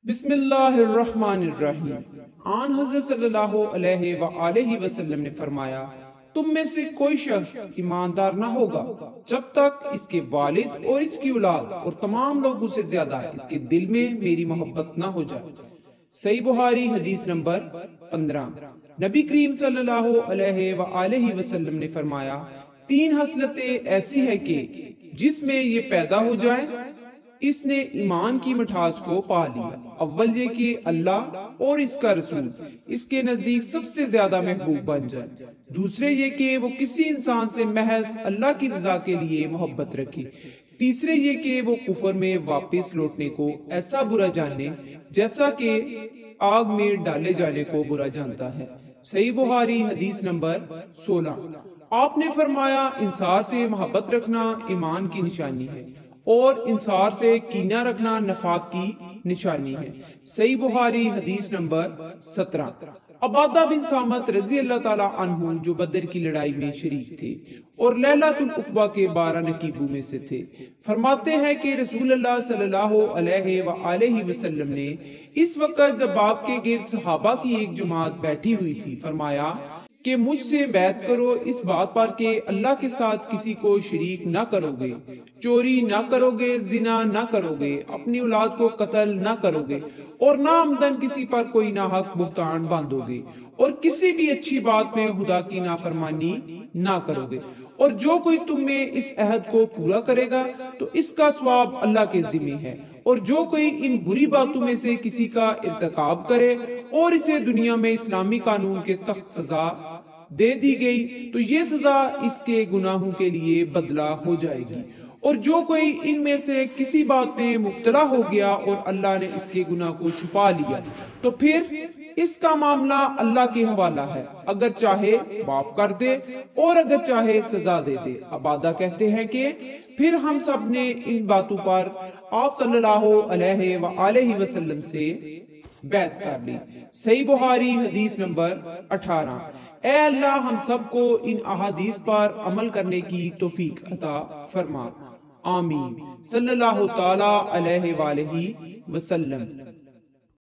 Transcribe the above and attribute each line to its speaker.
Speaker 1: بسم اللہ الرحمن الرحیم۔ آن حضرت صلی اللہ علیہ وآلہ وسلم نے فرمایا، تم میں سے کوئی شخص ایماندار نہ ہوگا جب تک اس کے والد اور اس کی اولاد اور تمام لوگوں سے زیادہ اس کے دل میں میری محبت نہ ہو جائے۔ صحیح بخاری حدیث نمبر 15۔ نبی کریم صلی اللہ علیہ وآلہ وسلم نے فرمایا، تین خصلتیں ایسی ہیں کہ جس میں یہ پیدا ہو جائیں اس نے ایمان کی مٹھاس کو پا لیا۔ اول یہ کہ اللہ اور اس کا رسول اس کے نزدیک سب سے زیادہ محبوب بن جائے۔ دوسرے یہ کہ وہ کسی انسان سے محض اللہ کی رضا کے لیے محبت رکھے۔ تیسرے یہ کہ وہ کفر میں واپس لوٹنے کو ایسا برا جانے جیسا کہ آگ میں ڈالے جانے کو برا جانتا ہے۔ صحیح بخاری حدیث نمبر 16۔ آپ نے فرمایا، انصار سے محبت رکھنا ایمان کی نشانی ہے اور انصار سے کینہ رکھنا نفاق کی نشانی ہے۔ صحیح بخاری حدیث نمبر 17۔ عبادہ بن صامت رضی اللہ تعالیٰ عنہ جو بدر کی لڑائی میں شریک تھے اور لیلۃ العقبہ کے 12 نقیبوں میں سے تھے، فرماتے ہیں کہ رسول اللہ صلی اللہ علیہ وآلہ وسلم نے اس وقت جب آپ کے گرد صحابہ کی ایک جماعت بیٹھی ہوئی تھی، فرمایا کہ مجھ سے بیعت کرو اس بات پر کہ اللہ کے ساتھ کسی کو شریک نہ کرو گے، چوری نہ کرو گے، زنا نہ کرو گے، اپنی اولاد کو قتل نہ کرو گے اور نہ عمدن کسی پر کوئی ناحق بہتان باندھو گے اور کسی بھی اچھی بات میں خدا کی نافرمانی نہ کرو گے، اور جو کوئی تم میں اس عہد کو پورا کرے گا تو اس کا ثواب اللہ کے ذمہ ہے، اور جو کوئی ان بری باتوں میں سے کسی کا ارتکاب کرے اور اسے دنیا میں اسلامی قانون کے تحت سزا دے دی گئی تو یہ سزا اس کے گناہوں کے لیے بدلہ ہو جائے گی، اور جو کوئی ان میں سے کسی بات میں مبتلا ہو گیا اور اللہ نے اس کے گناہ کو چھپا لیا تو پھر اس کا معاملہ اللہ کے حوالہ ہے، اگر چاہے معاف کر دے اور اگر چاہے سزا دے دے۔ عبادہ کہتے ہیں کہ پھر ہم سب نے ان باتوں پر آپ صلی اللہ علیہ وآلہ وسلم سے بیعت کر لی۔ صحیح بخاری حدیث نمبر 18۔ اے اللہ ہم سب کو ان احادیث پر عمل کرنے کی توفیق عطا فرما، آمین۔ صلی اللہ تعالی علیہ وآلہ وسلم۔